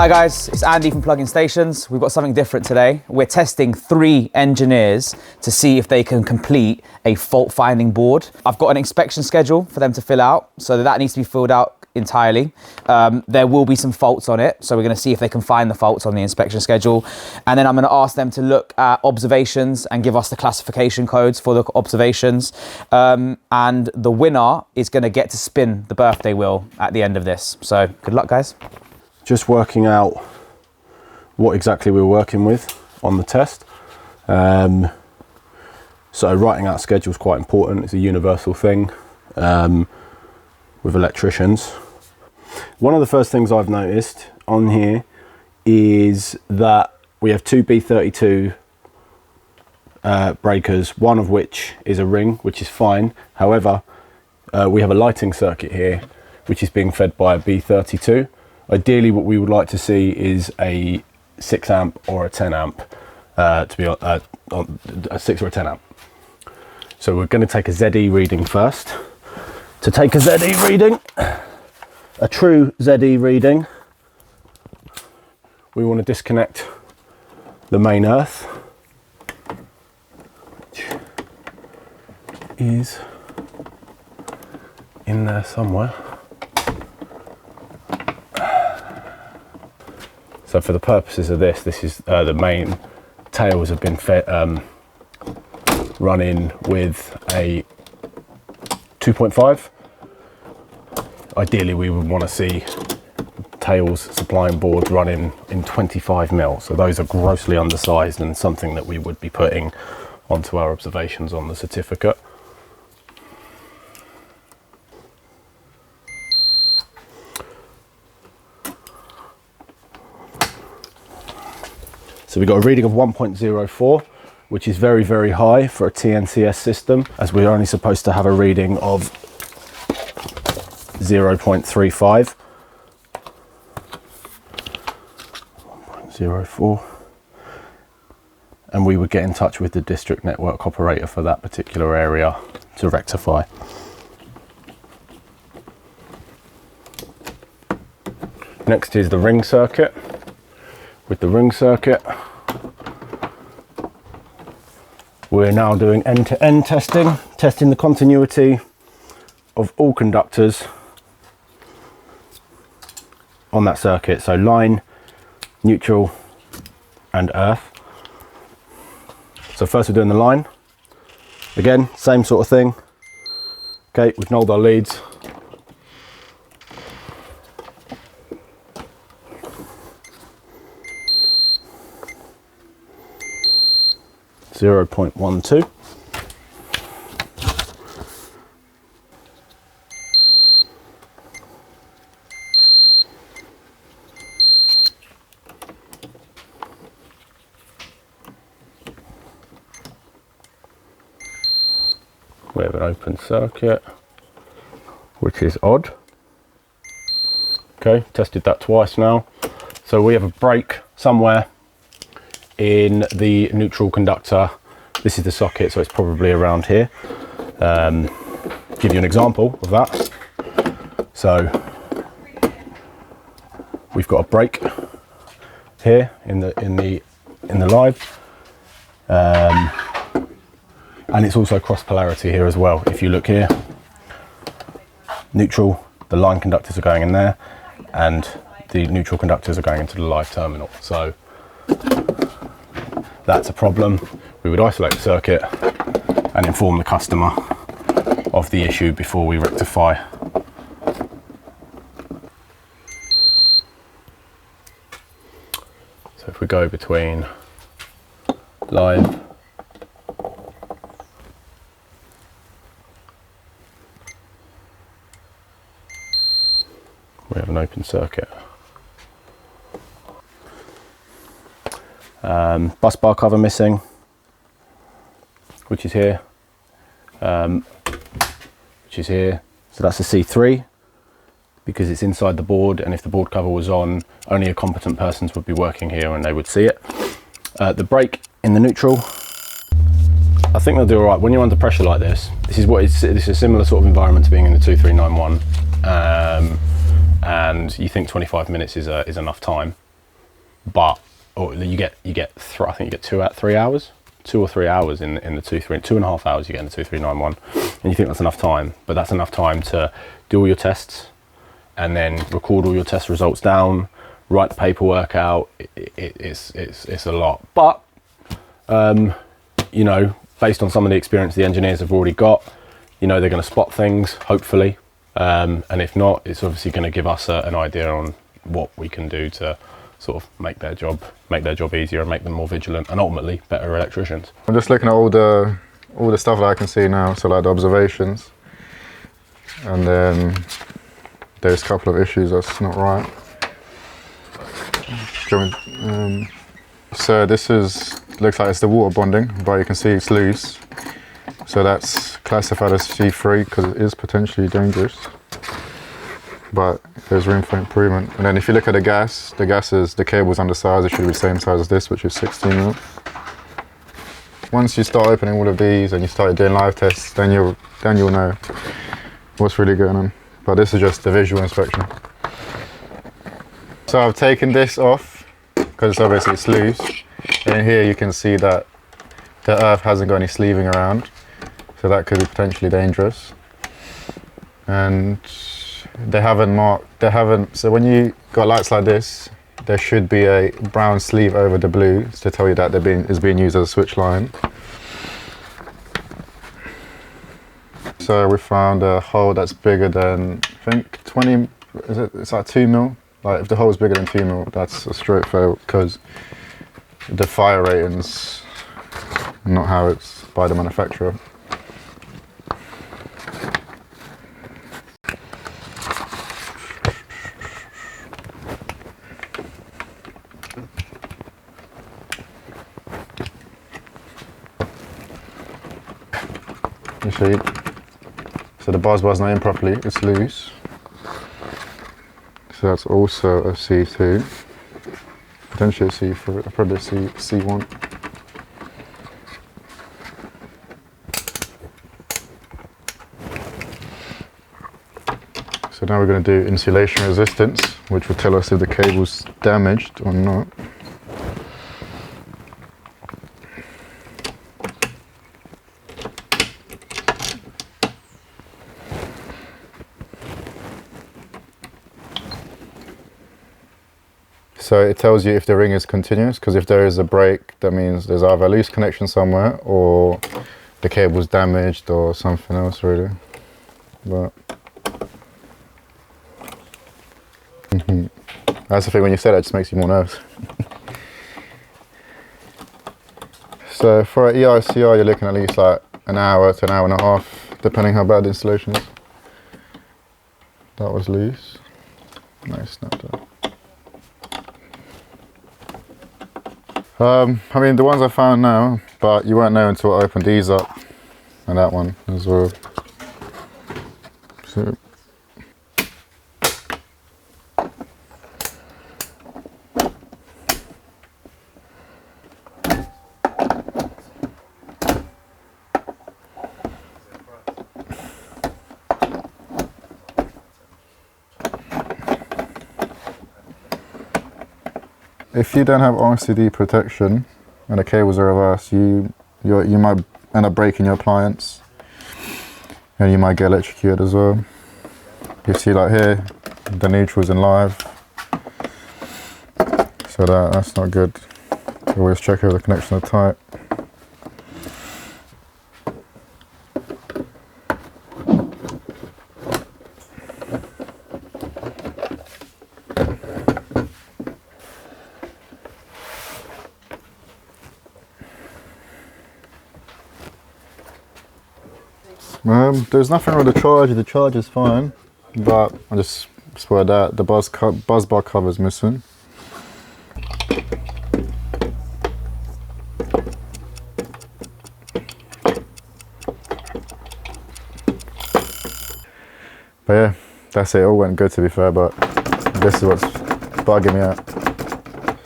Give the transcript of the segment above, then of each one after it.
Hi guys, it's Andy from Plug-in Stations. We've got something different today. We're testing 3 engineers to see if they can complete a fault finding board. I've got an inspection schedule for them to fill out, so that needs to be filled out entirely. There will be some faults on it, so we're going to see if they can find the faults on the inspection schedule, and then I'm going to ask them to look at observations and give us the classification codes for the observations, and the winner is going to get to spin the birthday wheel at the end of this. So good luck, guys. Just working out what exactly we're working with on the test. So writing out schedule is quite important. It's a universal thing with electricians. One of the first things I've noticed on here is that we have 2 B32 breakers, one of which is a ring, which is fine. However, we have a lighting circuit here which is being fed by a B32. Ideally, what we would like to see is a 6 amp or a 10 amp, to be on a 6 or a 10 amp. So we're going to take a ZE reading first. To take a ZE reading, a true ZE reading, we want to disconnect the main earth, which is in there somewhere. So for the purposes of this is the main tails have been fed, running with a 2.5. Ideally, we would want to see tails supplying boards running in 25 mil. So those are grossly undersized and something that we would be putting onto our observations on the certificate. So we got a reading of 1.04, which is very, very high for a TNCS system, as we're only supposed to have a reading of 0.35. 1.04. And we would get in touch with the district network operator for that particular area to rectify. Next is the ring circuit. With the ring circuit, we're now doing end-to-end testing the continuity of all conductors on that circuit. So line, neutral, and earth. So first we're doing the line. Again, same sort of thing. Okay, we've nulled our leads. .12. We have an open circuit, which is odd. Okay, tested that twice now. So we have a break somewhere in the neutral conductor. This is the socket, so it's probably around here. Give you an example of that. So we've got a break here in the live, and it's also cross polarity here as well. If you look here, neutral, the line conductors are going in there, and the neutral conductors are going into the live terminal. So that's a problem. We would isolate the circuit and inform the customer of the issue before we rectify. So if we go between live we have an open circuit. Bus bar cover missing, which is here, so that's a C3 because it's inside the board, and if the board cover was on, only a competent persons would be working here and they would see it. The brake in the neutral, I think they'll do all right. When you're under pressure like this, this is a similar sort of environment to being in the 2391, and you think 25 minutes is enough time. but or you get I think you get 3 hours, 2 or 3 hours in the 2.5 hours you get in the 2391, and you think that's enough time, but that's enough time to do all your tests and then record all your test results down, write the paperwork out. It's a lot, but you know, based on some of the experience the engineers have already got, you know, they're going to spot things, hopefully, and if not, it's obviously going to give us an idea on what we can do to sort of make their job easier and make them more vigilant and ultimately better electricians. I'm just looking at all the stuff that I can see now, so like the observations, and then there's a couple of issues that's not right. So this looks like it's the water bonding, but you can see it's loose. So that's classified as C3 because it is potentially dangerous. But there's room for improvement. And then if you look at the cable's undersized, it should be the same size as this, which is 16 mil. Once you start opening all of these and you start doing live tests, then you'll know what's really going on. But this is just the visual inspection. So I've taken this off because obviously it's loose. And here you can see that the earth hasn't got any sleeving around, so that could be potentially dangerous. And so when you got lights like this, there should be a brown sleeve over the blue to tell you that it's being used as a switch line. So we found a hole that's bigger than, I think 20, it's like 2 mil. Like if the hole's bigger than 2 mil, that's a straight fail because the fire rating's not how it's by the manufacturer. Let me show you. So the buzz bar's not in properly, it's loose. So that's also a C2. Potentially a C3, probably a C1. So now we're going to do insulation resistance, which will tell us if the cable's damaged or not. So it tells you if the ring is continuous, because if there is a break, that means there's either a loose connection somewhere or the cable's damaged or something else really. But that's the thing, when you say that, it just makes you more nervous. So for an EICR, you're looking at least like an hour to an hour and a half, depending how bad the installation is. That was loose. Nice, snapped up. I mean, the ones I found now, but you won't know until I open these up, and that one as well. So, if you don't have RCD protection and the cables are reversed, you might end up breaking your appliance and you might get electrocuted as well. You see like here, the neutral's in live, so that's not good. Always check if the connections are tight. There's nothing wrong with the charge is fine, but I just spoiled that. The buzz bar cover is missing. But yeah, that's it. It all went good to be fair, but this is what's bugging me out.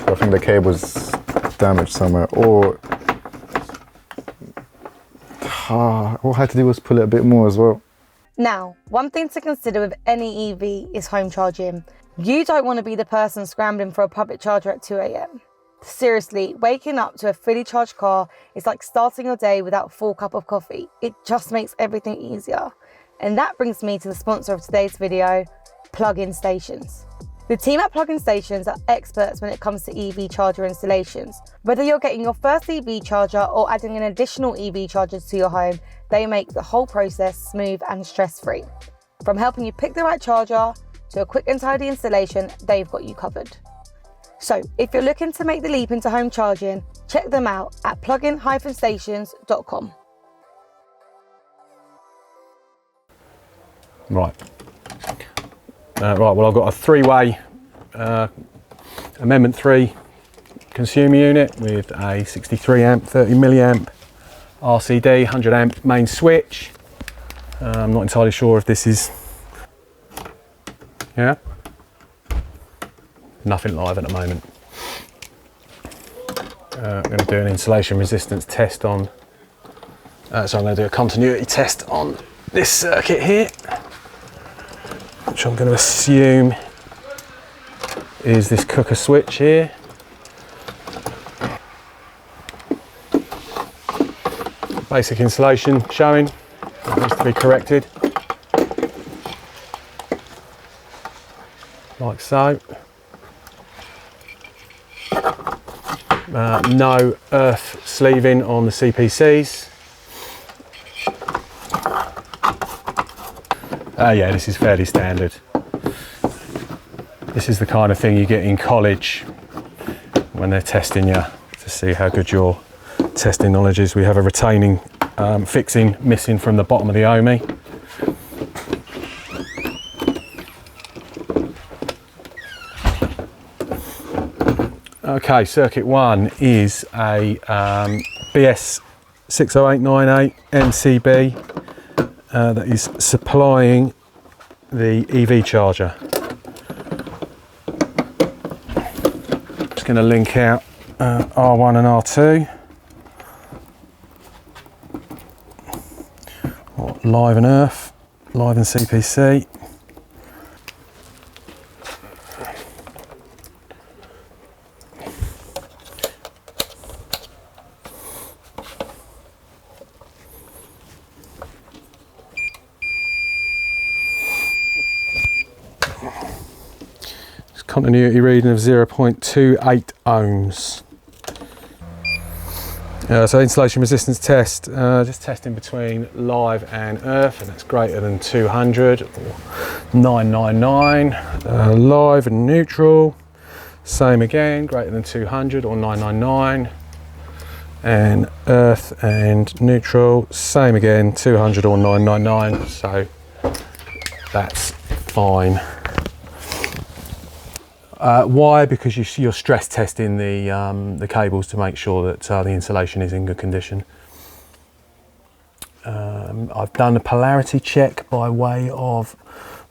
So I think the cable's damaged somewhere, or all I had to do was pull it a bit more as well. Now, one thing to consider with any EV is home charging. You don't want to be the person scrambling for a public charger at 2 a.m. Seriously, waking up to a fully charged car is like starting your day without a full cup of coffee. It just makes everything easier. And that brings me to the sponsor of today's video, Plug-in Stations. The team at Plug-in Stations are experts when it comes to EV charger installations. Whether you're getting your first EV charger or adding an additional EV charger to your home, they make the whole process smooth and stress-free. From helping you pick the right charger to a quick and tidy installation, they've got you covered. So if you're looking to make the leap into home charging, check them out at plugin-stations.com. Right. Well, I've got a three-way Amendment 3 consumer unit with a 63 amp, 30 milliamp RCD, 100 amp main switch. I'm not entirely sure if this is, yeah, nothing live at the moment. I'm going to do an insulation resistance test on, so I'm going to do a continuity test on this circuit here, which I'm going to assume is this cooker switch here. Basic insulation showing, that needs to be corrected, like so. No earth sleeving on the CPCs. Yeah, this is fairly standard. This is the kind of thing you get in college when they're testing you to see how good your testing knowledge is. We have a retaining fixing missing from the bottom of the OMI. Okay, circuit 1 is a BS 60898 MCB that is supplying the EV charger. Just going to link out R1 and R2. Live and earth, live and CPC. Continuity reading of 0.28 ohms. So insulation resistance test, just testing between live and earth, and that's greater than 200 or 999. Live and neutral, same again, greater than 200 or 999. And earth and neutral, same again, 200 or 999. So that's fine. Why? Because you're stress testing the cables to make sure that the insulation is in good condition. I've done a polarity check by way of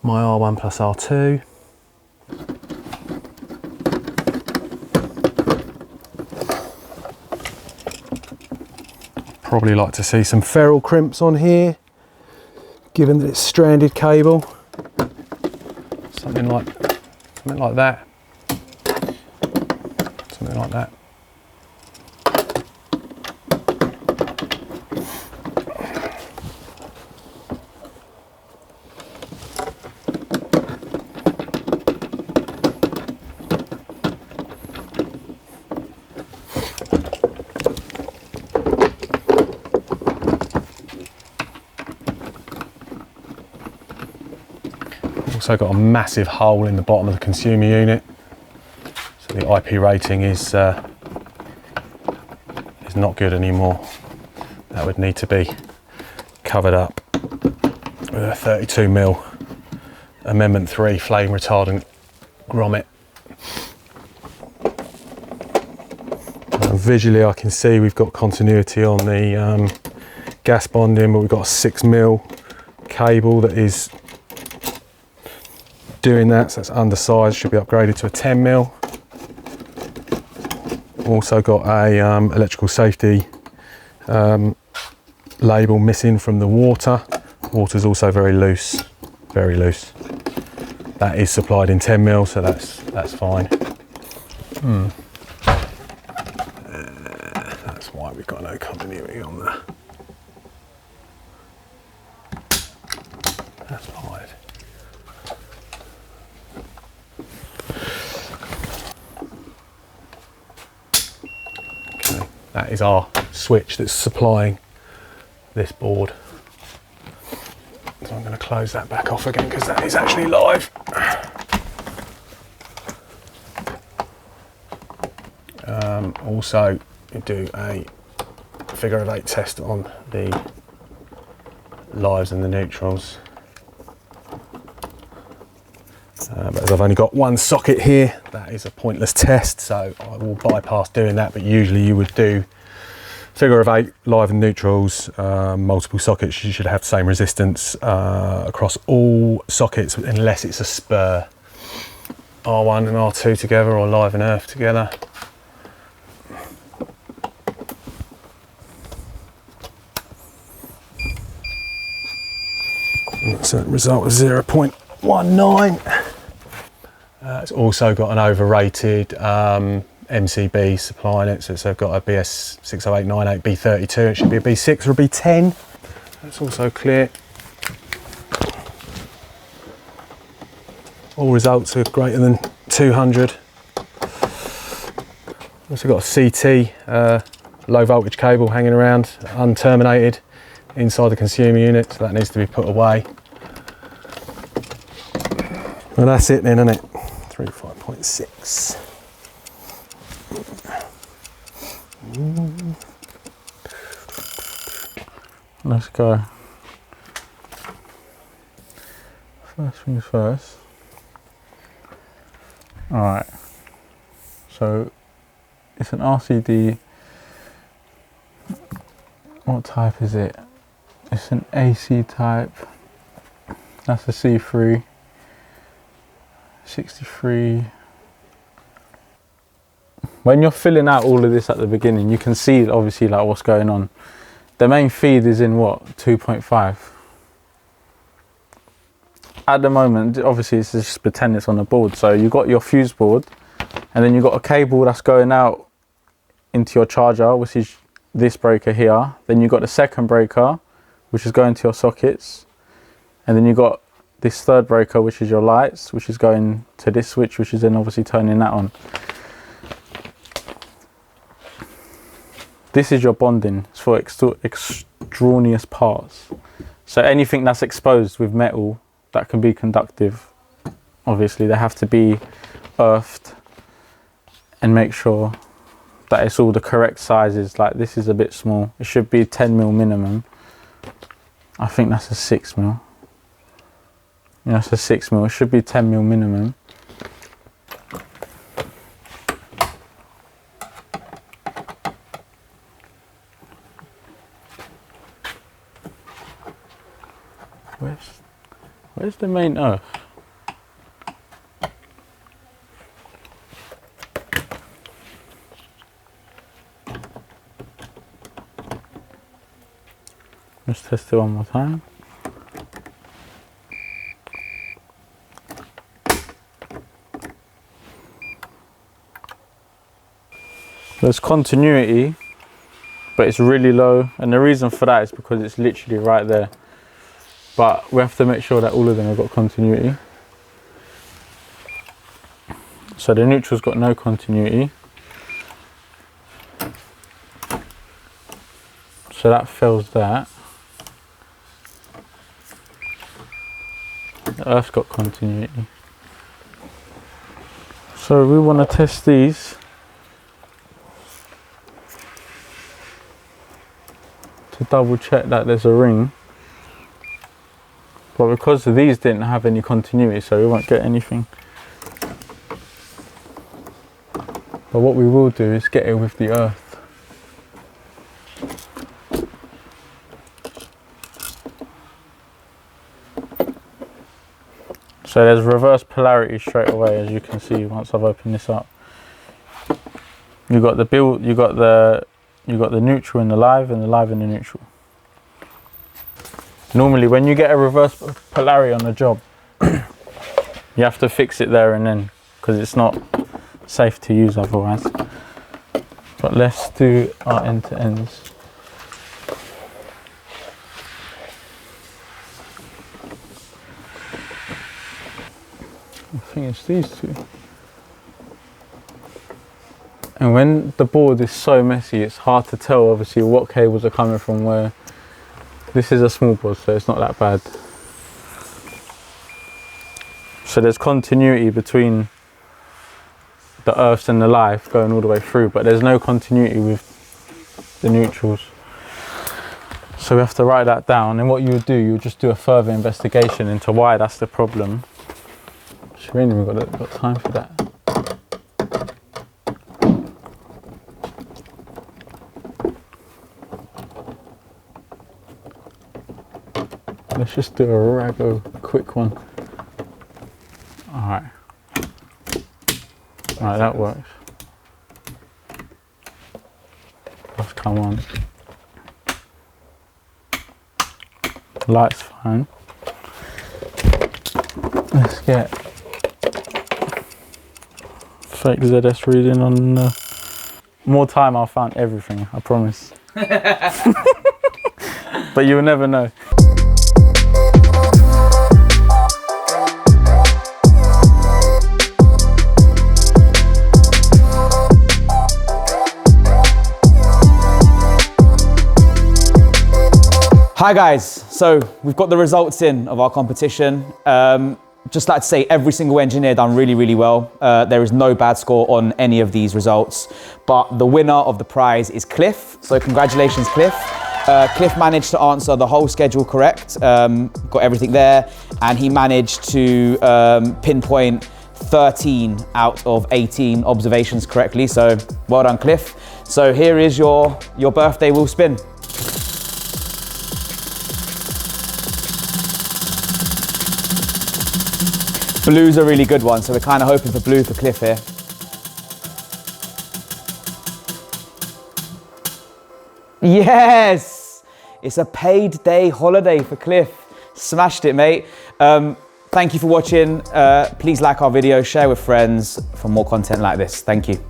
my R1 plus R2. Probably like to see some ferrule crimps on here, given that it's stranded cable. Something like that. Something like that. Also got a massive hole in the bottom of the consumer unit. So the IP rating is not good anymore. That would need to be covered up with a 32mm Amendment 3 flame retardant grommet. Visually I can see we've got continuity on the gas bonding, but we've got a 6mm cable that is doing that, so that's undersized, should be upgraded to a 10mm. Also got a electrical safety label missing from the water. Water's also very loose, very loose. that is supplied in 10mm, so that's fine. That's why we've got no continuity on there. That's fine. Okay, that is our switch that's supplying this board. So I'm going to close that back off again because that is actually live. Also, do a figure of 8 test on the lives and the neutrals. But as I've only got one socket here, that is a pointless test, so I will bypass doing that. But usually you would do figure of 8, live and neutrals, multiple sockets. You should have the same resistance across all sockets unless it's a spur. R1 and R2 together, or live and earth together. That's a result of 0.19. It's also got an overrated MCB supplying it, so it's got a BS60898 B32. It should be a B6 or a B10. That's also clear. All results are greater than 200. Also got a CT low voltage cable hanging around, unterminated, inside the consumer unit, so that needs to be put away. Well, that's it then, isn't it? 35.6. Let's go. First things first. Alright, so it's an RCD. What type is it? It's an AC type. That's a C3 63. When you're filling out all of this at the beginning, you can see obviously like what's going on. The main feed is in what, 2.5. At the moment, obviously it's just pretend it's on the board. So you've got your fuse board, and then you've got a cable that's going out into your charger, which is this breaker here. Then you've got the second breaker, which is going to your sockets. And then you've got this third breaker, which is your lights, which is going to this switch, which is then obviously turning that on. This is your bonding. It's for extraneous parts. So anything that's exposed with metal that can be conductive, obviously they have to be earthed and make sure that it's all the correct sizes. Like this is a bit small. It should be 10mm minimum. I think that's a 6mm. Yeah, it's a 6mm. It should be 10mm minimum. Where's the main earth? Let's test it one more time. There's continuity, but it's really low, and the reason for that is because it's literally right there. But we have to make sure that all of them have got continuity. So the neutral's got no continuity. So that fails that. The earth's got continuity. So we want to test these. To double check that there's a ring. But because these didn't have any continuity, so we won't get anything. But what we will do is get it with the earth. So there's reverse polarity straight away, as you can see once I've opened this up. You got the build, you got the neutral and the live, and the live and the neutral. Normally when you get a reverse polarity on a job, You have to fix it there and then, because it's not safe to use otherwise. But let's do our end to ends. I think it's these two. And when the board is so messy, it's hard to tell obviously what cables are coming from where. This is a small board, so it's not that bad. So there's continuity between the earths and the life going all the way through, but there's no continuity with the neutrals. So we have to write that down, and what you would do, you would just do a further investigation into why that's the problem. Shireen, we've got time for that. Let's just do a rago quick one. Alright. Alright, that works. Let's come on. Light's fine. Let's get fake ZS reading on more time. I'll find everything, I promise. But you'll never know. Hi guys, so we've got the results in of our competition. Just like to say every single engineer done really, really well. There is no bad score on any of these results, but the winner of the prize is Cliff. So congratulations, Cliff. Cliff managed to answer the whole schedule correct, got everything there, and he managed to pinpoint 13 out of 18 observations correctly. So well done, Cliff. So here is your birthday wheel spin. Blue's a really good one, so we're kind of hoping for blue for Cliff here. Yes! It's a paid day holiday for Cliff. Smashed it, mate. Thank you for watching. Please like our video, share with friends for more content like this. Thank you.